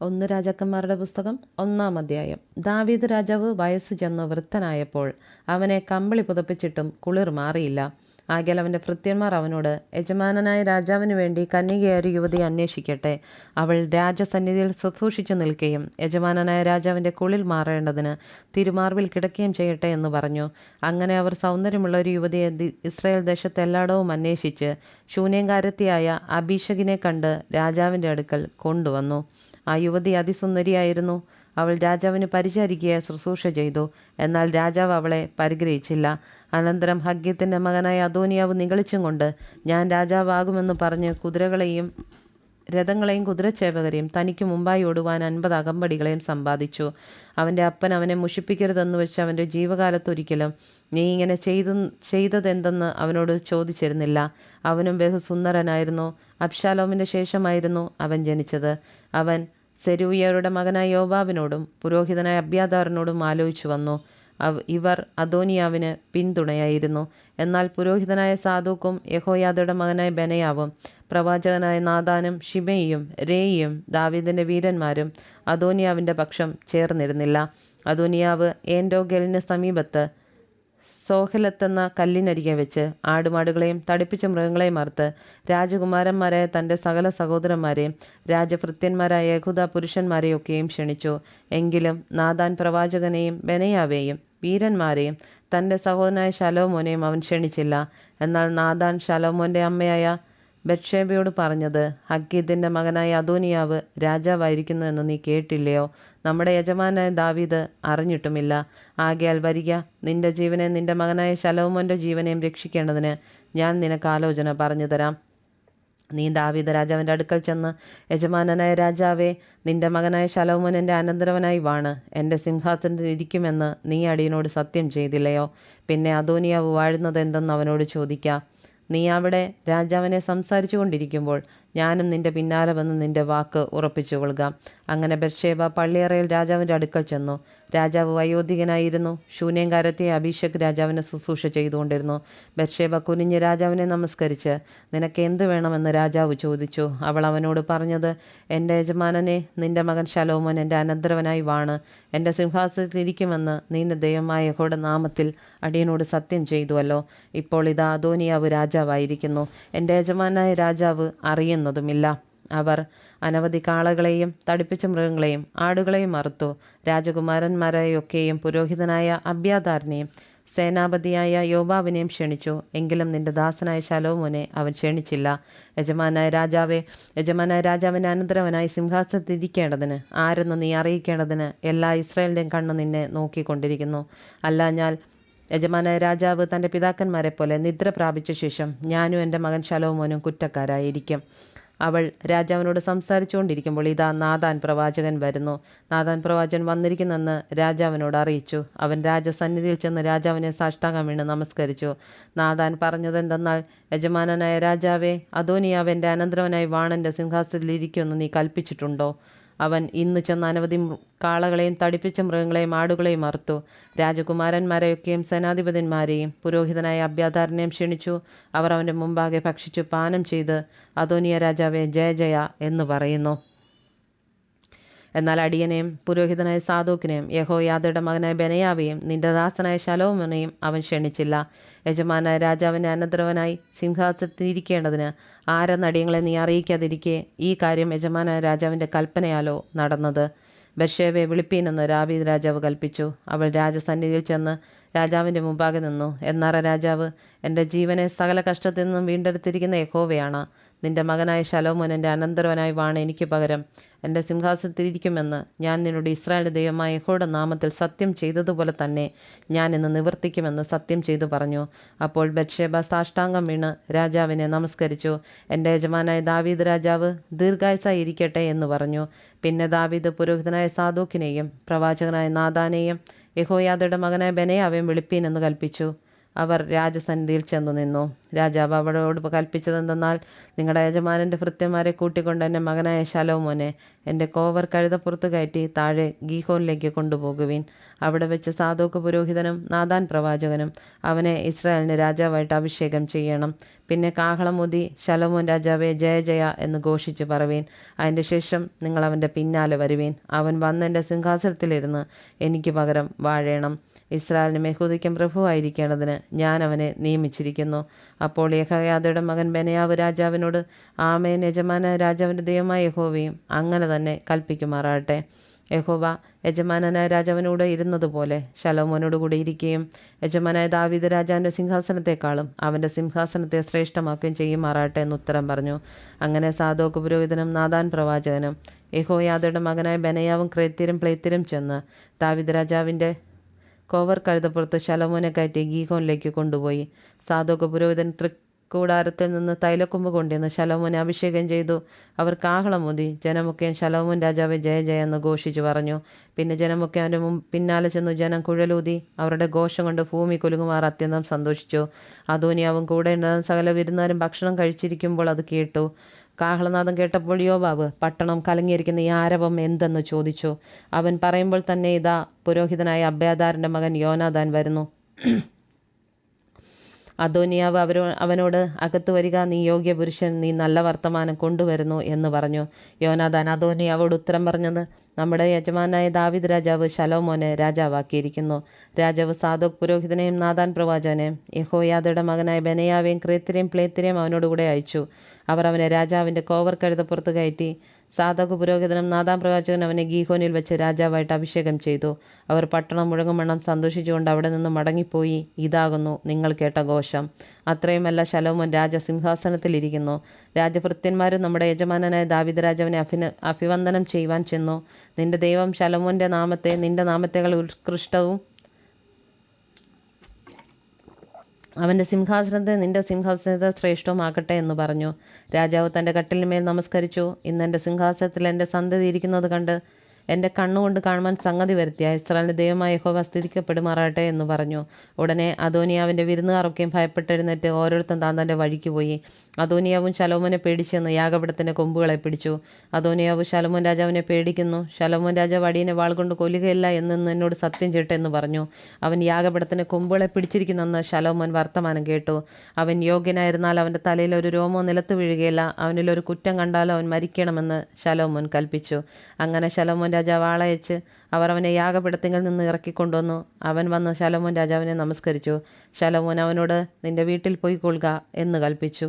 ഒന്ന് രാജാക്കന്മാരുടെ പുസ്തകം 1-ാം അധ്യായം. ദാവീദ് രാജാവ് വയസ്സ് ചെന്ന് വൃദ്ധനായപ്പോൾ അവനെ കമ്പിളി പുതപ്പിച്ചിട്ടും കുളിർ മാറിയില്ല. ആകയാൽ അവൻ്റെ ഭൃത്യന്മാർ അവനോട്, യജമാനനായ രാജാവിന് വേണ്ടി കന്യകയായ ഒരു യുവതി അന്വേഷിക്കട്ടെ. അവൾ രാജസന്നിധിയിൽ ശുശ്രൂഷിച്ചു നിൽക്കുകയും യജമാനനായ രാജാവിൻ്റെ കുളിർ മാറേണ്ടതിന് തിരുമാർവിൽ കിടക്കുകയും ചെയ്യട്ടെ എന്ന് പറഞ്ഞു. അങ്ങനെ അവർ സൗന്ദര്യമുള്ള ഒരു യുവതിയെ ഇസ്രായേൽ ദേശത്ത് എല്ലായിടവും അന്വേഷിച്ച് ശൂന്യംകാരത്തിയായ അബീഷഗിനെ കണ്ട് രാജാവിൻ്റെ അടുക്കൽ കൊണ്ടുവന്നു. ആ യുവതി അതിസുന്ദരിയായിരുന്നു. അവൾ രാജാവിന് പരിചരിക്കുകയെ ശുശ്രൂഷ ചെയ്തു. എന്നാൽ രാജാവ് അവളെ പരിഗ്രഹിച്ചില്ല. അനന്തരം ഹഗ്ഗീത്തിൻ്റെ മകനായ അദോനിയാവ് നിഗളിച്ചും കൊണ്ട്, ഞാൻ രാജാവാകുമെന്ന് പറഞ്ഞ് കുതിരകളെയും രഥങ്ങളെയും കുതിരച്ചേവകരെയും തനിക്ക് മുമ്പായി ഓടുവാൻ 50 അകമ്പടികളെയും സമ്പാദിച്ചു. അവൻ്റെ അപ്പൻ അവനെ മുഷിപ്പിക്കരുതെന്ന് വെച്ച് അവൻ്റെ ജീവകാലത്തൊരിക്കലും നീ ഇങ്ങനെ ചെയ്തതെന്തെന്ന് അവനോട് ചോദിച്ചിരുന്നില്ല. അവനും ബഹുസുന്ദരനായിരുന്നു. അബ്ശാലോമിൻ്റെ ശേഷമായിരുന്നു അവൻ ജനിച്ചത്. അവൻ സെരൂയരുടെ മകനായ യോവാബിനോടും പുരോഹിതനായ അബ്യാഥാറിനോടും ആലോചിച്ചു വന്നു. ഇവർ അദോനിയാവിന് പിന്തുണയായിരുന്നു. എന്നാൽ പുരോഹിതനായ സാദോക്കും യഹോയാദയുടെ മകനായ ബെനയാവും പ്രവാചകനായ നാഥാനും ഷിമെയിയും രേയിയും ദാവീദിൻ്റെ വീരന്മാരും അദോനിയാവിൻ്റെ പക്ഷം ചേർന്നിരുന്നില്ല. അദോനിയാവ് ഏൻഡോഗലിന് സമീപത്ത് സോഹലത്തെന്ന കല്ലിനരികെ വെച്ച് ആടുമാടുകളെയും തടിപ്പിച്ച മൃഗങ്ങളെയും അറുത്ത് രാജകുമാരന്മാരായ തൻ്റെ സകല സഹോദരന്മാരെയും രാജഭൃത്യന്മാരായ യഹൂദ പുരുഷന്മാരെയൊക്കെയും ക്ഷണിച്ചു. എങ്കിലും നാഥാൻ പ്രവാചകനെയും ബെനയാവേയും വീരന്മാരെയും തൻ്റെ സഹോദരനായ ശലോമോനെയും അവൻ ക്ഷണിച്ചില്ല. എന്നാൽ നാഥാൻ ശലോമോൻ്റെ അമ്മയായ ബത്ഷേബയോട് പറഞ്ഞത്, ഹഗ്ഗീത്തിൻ്റെ മകനായ അദോനിയാവ് രാജാവായിരിക്കുന്നു എന്ന് നീ കേട്ടില്ലയോ? നമ്മുടെ യജമാനായ ദാവീദ് അറിഞ്ഞിട്ടുമില്ല. ആകയാൽ വരിക, നിന്റെ ജീവനെ നിന്റെ മകനായ ശലോമോൻ്റെ ജീവനെയും രക്ഷിക്കേണ്ടതിന് ഞാൻ നിനക്ക് ആലോചന പറഞ്ഞു തരാം. നീ ദാവീദ് രാജാവിൻ്റെ അടുക്കൽ ചെന്ന്, യജമാനനായ രാജാവേ, നിന്റെ മകനായ ശലോമോൻ എൻ്റെ അനന്തരവനായി വാണ് എൻ്റെ സിംഹാസനത്തിൽ ഇരിക്കുമെന്ന് നീ അടിയനോട് സത്യം ചെയ്തില്ലയോ? പിന്നെ അദോനിയാവ് വാഴുന്നത് എന്തെന്ന് അവനോട് ചോദിക്കാം. നീ അവിടെ രാജാവിനെ സംസാരിച്ചു കൊണ്ടിരിക്കുമ്പോൾ ഞാനും നിന്റെ പിന്നാലെ വന്ന് നിന്റെ വാക്ക് ഉറപ്പിച്ചു കൊള്ളുക. അങ്ങനെ ബത്ശേബ പള്ളിയറയിൽ രാജാവിൻ്റെ അടുക്കൽ ചെന്നു. രാജാവ് വയോധികനായിരുന്നു. ശൂന്യംകാരത്തെ അഭിഷേക് രാജാവിനെ ശുശ്രൂഷ ചെയ്തുകൊണ്ടിരുന്നു. ബത്ശേബ കുനിഞ്ഞ് രാജാവിനെ നമസ്കരിച്ച്, നിനക്ക് എന്ത് വേണമെന്ന് രാജാവ് ചോദിച്ചു. അവൾ അവനോട് പറഞ്ഞത്, എൻ്റെ യജമാനനെ, നിന്റെ മകൻ ശലോമോൻ എൻ്റെ അനന്തരവനായി വാണ് എൻ്റെ സിംഹാസനത്തിൽ ഇരിക്കുമെന്ന് നിന്റെ ദൈവമായ യഹോവയുടെ നാമത്തിൽ അടിയനോട് സത്യം ചെയ്തുവല്ലോ. ഇപ്പോൾ ഇതാ അദോനിയാവ് രാജാവായിരിക്കുന്നു. എൻ്റെ യജമാനായ രാജാവ് അറിയുന്നതുമില്ല. അവർ അനവധി കാളകളെയും തടിപ്പിച്ച മൃഗങ്ങളെയും ആടുകളെയും അറുത്തു. രാജകുമാരന്മാരെയൊക്കെയും പുരോഹിതനായ അബ്യാഥാറിനെയും സേനാപതിയായ യോവാബിനെയും ക്ഷണിച്ചു. എങ്കിലും നിന്റെ ദാസനായ ശലോമോനെ അവൻ ക്ഷണിച്ചില്ല. യജമാനായ രാജാവിൻ്റെ അനന്തരവനായി സിംഹാസനത്തിൽ ഇരിക്കേണ്ടതിന് ആരെന്ന് നീ അറിയിക്കേണ്ടതിന് എല്ലാ ഇസ്രായേലിൻ്റെയും കണ്ണ് നിന്നെ നോക്കിക്കൊണ്ടിരിക്കുന്നു. അല്ലാഞ്ഞാൽ യജമാനായ രാജാവ് തൻ്റെ പിതാക്കന്മാരെ പോലെ നിദ്ര പ്രാപിച്ച ശേഷം ഞാനും എൻ്റെ മകൻ ശലോമോനും കുറ്റക്കാരായിരിക്കും. അവൾ രാജാവിനോട് സംസാരിച്ചുകൊണ്ടിരിക്കുമ്പോൾ ഇതാ നാഥാൻ പ്രവാചകൻ വരുന്നു. നാഥാൻ പ്രവാചകൻ വന്നിരിക്കുന്നെന്ന് രാജാവിനോട് അറിയിച്ചു. അവൻ രാജസന്നിധിയിൽ ചെന്ന് രാജാവിനെ സാഷ്ടാംഗം വീണ് നമസ്കരിച്ചു. നാഥാൻ പറഞ്ഞതെന്തെന്നാൽ, യജമാനനായ രാജാവേ, അദോനിയാവ് എൻ്റെ അനന്തരവനായി വാണൻ്റെ സിംഹാസനത്തിൽ ഇരിക്കുമെന്ന് നീ കൽപ്പിച്ചിട്ടുണ്ടോ? അവൻ ഇന്ന് ചെന്ന് അനവധി കാളകളെയും തടിപ്പിച്ച മൃഗങ്ങളെയും ആടുകളെയും അറുത്തു. രാജകുമാരന്മാരെയൊക്കെയും സേനാധിപതിന്മാരെയും പുരോഹിതനായ അബ്യാഥാറിനെയും ക്ഷണിച്ചു. അവർ അവൻ്റെ മുമ്പാകെ ഭക്ഷിച്ചു പാനം ചെയ്ത്, അദോനിയ രാജാവേ, ജയ ജയ എന്ന് പറയുന്നു. എന്നാൽ അടിയനെയും പുരോഹിതനായ സാദോക്കിനെയും യഹോയാദയുടെ മകനായ ബെനയാവെയും നിന്റെ ദാസനായ ശലോമോനെയും അവൻ ക്ഷണിച്ചില്ല. യജമാനായ രാജാവിൻ്റെ അനന്തരവനായി സിംഹാസനത്തിൽ ഇരിക്കേണ്ടതിന് ആരെന്ന അടിയങ്ങളെ നീ അറിയിക്കാതിരിക്കെ ഈ കാര്യം യജമാനായ രാജാവിൻ്റെ കൽപ്പനയാലോ നടന്നത്? ബത്ശേബയെ വിളിപ്പീനെന്ന് ദാവീദ് രാജാവ് കൽപ്പിച്ചു. അവൾ രാജസന്നിധിയിൽ ചെന്ന് രാജാവിൻ്റെ മുമ്പാകെ നിന്നു. എന്നാറ രാജാവ്, എൻ്റെ ജീവനെ സകല കഷ്ടത്തിൽ നിന്നും വീണ്ടെടുത്തിരിക്കുന്ന യഹോവയാണ്. നിന്റെ മകനായ ശലോമോൻ എൻ്റെ അനന്തരവനായി വാണ് എനിക്ക് പകരം എൻ്റെ സിംഹാസനത്തിലിരിക്കുമെന്ന് ഞാൻ നിന്നോട് ഇസ്രായേൽ ദൈവമായ യഹോവയുടെ നാമത്തിൽ സത്യം ചെയ്തതുപോലെ തന്നെ ഞാൻ ഇന്ന് നിവർത്തിക്കുമെന്ന് സത്യം ചെയ്തു പറഞ്ഞു. അപ്പോൾ ബത്ശേബ സാഷ്ടാംഗം വീണ് രാജാവിനെ നമസ്കരിച്ചു. എൻ്റെ യജമാനായ ദാവീദ് രാജാവ് ദീർഘായുസ്സായി ഇരിക്കട്ടെ എന്ന് പറഞ്ഞു. പിന്നെ ദാവീദ് പുരോഹിതനായ സാദോക്കിനെയും പ്രവാചകനായ നാഥാനെയും യഹോയാദയുടെ മകനായ ബെനയാവേയും വിളിപ്പീൻ എന്ന് കൽപ്പിച്ചു. അവർ രാജസന്നിധിയിൽ ചെന്നു നിന്നു. രാജാവ് അവളോട് കൽപ്പിച്ചതെന്തെന്നാൽ, നിങ്ങളുടെ യജമാനൻ്റെ ഭൃത്യന്മാരെ കൂട്ടിക്കൊണ്ട് എൻ്റെ മകനായ ശലോമോനെ എൻ്റെ കോവർ കഴുതപ്പുറത്ത് കയറ്റി താഴെ ഗീഹോനിലേക്ക് കൊണ്ടുപോകുവിൻ. അവിടെ വെച്ച് സാദോക്ക് പുരോഹിതനും നാഥാൻ പ്രവാചകനും അവനെ ഇസ്രായേലിന് രാജാവായിട്ട് അഭിഷേകം ചെയ്യണം. പിന്നെ കാഹളമുതി ശലോമോൻ രാജാവേ ജയ ജയ എന്ന് ഘോഷിച്ച് പറവീൻ. അതിൻ്റെ ശേഷം നിങ്ങൾ അവൻ്റെ പിന്നാലെ വരുവീൻ. അവൻ വന്ന് എൻ്റെ സിംഹാസനത്തിലിരുന്ന് എനിക്ക് പകരം വാഴേണം. ഇസ്രായേലിനും യഹൂദയ്ക്കും പ്രഭുവായിരിക്കേണ്ടതിന് ഞാൻ അവനെ നിയമിച്ചിരിക്കുന്നു. അപ്പോൾ യെഹോയാദയുടെ മകൻ ബെനയാവ് രാജാവിനോട്, ആമേൻ, യജമാനായ രാജാവിൻ്റെ ദൈവമായ യഹോവയും അങ്ങനെ തന്നെ കൽപ്പിക്കുമാറാകട്ടെ. യഹോവ യജമാനനായ രാജാവിനോട് ഇരുന്നതുപോലെ ശലോമോനോട് കൂടി ഇരിക്കുകയും യജമാനായ ദാവീദ് രാജാവിൻ്റെ സിംഹാസനത്തെക്കാളും അവൻ്റെ സിംഹാസനത്തെ ശ്രേഷ്ഠമാക്കുകയും ചെയ്യുമാറാകട്ടെ എന്ന് ഉത്തരം പറഞ്ഞു. അങ്ങനെ സാദോക്ക് പുരോഹിതനും നാഥാൻ പ്രവാചകനും യഹോയാദയുടെ മകനായ ബെനയാവും ക്രേത്യരും പ്ലേത്യരും ചെന്ന് ദാവീദ് രാജാവിൻ്റെ കോവർ കഴുതപ്പുറത്ത് ശലോമോനെ കയറ്റി ഗീഹോനിലേക്ക് കൊണ്ടുപോയി. സാദോക്ക് പുരോഹിതൻ തൃക്കൂടാരത്തിൽ നിന്ന് തൈലക്കൊമ്പ് കൊണ്ടുവന്ന് ശലോമോനെ അഭിഷേകം ചെയ്തു. അവർ കാഹളമൂതി ജനമൊക്കെയും ശലോമോൻ രാജാവെ ജയ ജയ എന്ന് ഘോഷിച്ചു പറഞ്ഞു. പിന്നെ ജനമൊക്കെ അവൻ്റെ പിന്നാലെ ചെന്നു. ജനം കുഴലൂതി അവരുടെ ഘോഷം കൊണ്ട് ഭൂമി കുലുങ്ങുമാർ അത്യന്തം സന്തോഷിച്ചു. അദോനിയാവും കൂടെ ഉണ്ടായിരുന്ന സകല വിരുന്നുകാരും ഭക്ഷണം കഴിച്ചിരിക്കുമ്പോൾ അത് കേട്ടു. കാഹളനാദം കേട്ടപ്പോൾ യോവാബ്, പട്ടണം കലങ്ങിയിരിക്കുന്ന ഈ ആരവം എന്തെന്ന് ചോദിച്ചു. അവൻ പറയുമ്പോൾ തന്നെ ഇതാ പുരോഹിതനായ അബ്യാഥാരിൻ്റെ മകൻ യോനാഥാൻ വരുന്നു. അദോനിയാവ് അവനോട്, അകത്ത് വരിക, നീ യോഗ്യ പുരുഷൻ, നീ നല്ല വർത്തമാനം കൊണ്ടുവരുന്നു എന്ന് പറഞ്ഞു. യോനാഥാൻ അദോനിയാവോട് ഉത്തരം പറഞ്ഞത്, നമ്മുടെ യജമാനായ ദാവീദ് രാജാവ് ശലോമോനെ രാജാവാക്കിയിരിക്കുന്നു. രാജാവ് സാദോക്ക് പുരോഹിതനെയും നാഥാൻ പ്രവാചകനെയും യഹോയാദയുടെ മകനായ ബെനയാവേയും ക്രേത്യരെയും പ്ലേത്യരെയും അവനോടുകൂടെ അയച്ചു. അവർ അവനെ രാജാവിൻ്റെ കോവർ കഴുതപ്പുറത്ത് കയറ്റി. സാദോക്ക് പുരോഹിതനും നാഥാൻ പ്രവാചകനും അവനെ ഗീഹോനിൽ വെച്ച് രാജാവായിട്ട് അഭിഷേകം ചെയ്തു. അവർ പട്ടണം മുഴങ്ങുമണ്ണം സന്തോഷിച്ചുകൊണ്ട് അവിടെ നിന്ന് മടങ്ങിപ്പോയി. ഇതാകുന്നു നിങ്ങൾ കേട്ട ഘോഷം. അത്രയുമല്ല, ശലോമോൻ രാജസിംഹാസനത്തിലിരിക്കുന്നു. രാജഭൃത്യന്മാരും നമ്മുടെ യജമാനനായ ദാവീദ് രാജാവിനെ അഭിവന്ദനം ചെയ്യുവാൻ ചെന്നു. നിന്റെ ദൈവം ശലോമോൻ്റെ നാമത്തെ നിന്റെ നാമത്തേക്കാൾ ഉത്കൃഷ്ടവും അവൻ്റെ സിംഹാസനത്തെ നിന്റെ സിംഹാസനത്തെ ശ്രേഷ്ഠവുമാക്കട്ടെ എന്ന് പറഞ്ഞു. രാജാവ് തൻ്റെ കട്ടിലിന്മേൽ നമസ്കരിച്ചു. ഇന്ന് എൻ്റെ സിംഹാസനത്തിൽ എൻ്റെ സന്തതി ഇരിക്കുന്നത് കണ്ട് എൻ്റെ കണ്ണുകൊണ്ട് കാണുവാൻ സംഗതി വരുത്തിയ ഇസ്രായേലിൻ്റെ ദൈവമായ യഹോവ സ്തുതിക്കപ്പെടുമാറാകട്ടെ എന്ന് പറഞ്ഞു. ഉടനെ അദോനിയാവിൻ്റെ വിരുന്നുകാരൊക്കെയും ഭയപ്പെട്ടെഴുന്നേറ്റ് ഓരോരുത്തൻ താൻ തൻ്റെ വഴിക്ക് പോയി. അദോനിയാവും ശലോമോനെ പേടിച്ചെന്ന് യാഗപീഠത്തിൻ്റെ കൊമ്പുകളെ പിടിച്ചു. അദോനിയാവ് ശലോമോൻ രാജാവിനെ പേടിക്കുന്നു. ശലോമോൻ രാജാവ് അടിയനെ വാൾ കൊണ്ട് കൊല്ലുകയില്ല എന്ന് എന്നോട് സത്യം ചെയ്യട്ടെ എന്ന് പറഞ്ഞു. അവൻ യാഗപീഠത്തിൻ്റെ കൊമ്പുകളെ പിടിച്ചിരിക്കുന്നെന്ന് ശലോമോൻ വർത്തമാനം കേട്ടു. അവൻ യോഗ്യനായിരുന്നാൽ അവൻ്റെ തലയിൽ ഒരു രോമോ നിലത്ത് വീഴുകയില്ല. അവനിലൊരു കുറ്റം കണ്ടാലോ അവൻ മരിക്കണമെന്ന് ശലോമോൻ കൽപ്പിച്ചു. അങ്ങനെ ശലോമോൻ രാജാവ് ആളയച്ച് അവർ അവനെ യാഗപീഠത്തിങ്കിൽ നിന്ന് ഇറക്കിക്കൊണ്ടുവന്നു. അവൻ വന്ന് ശലോമോൻ രാജാവിനെ നമസ്കരിച്ചു. ശലോമോൻ അവനോട്, നിന്റെ വീട്ടിൽ പോയിക്കൊള്ളുക എന്ന് കൽപ്പിച്ചു.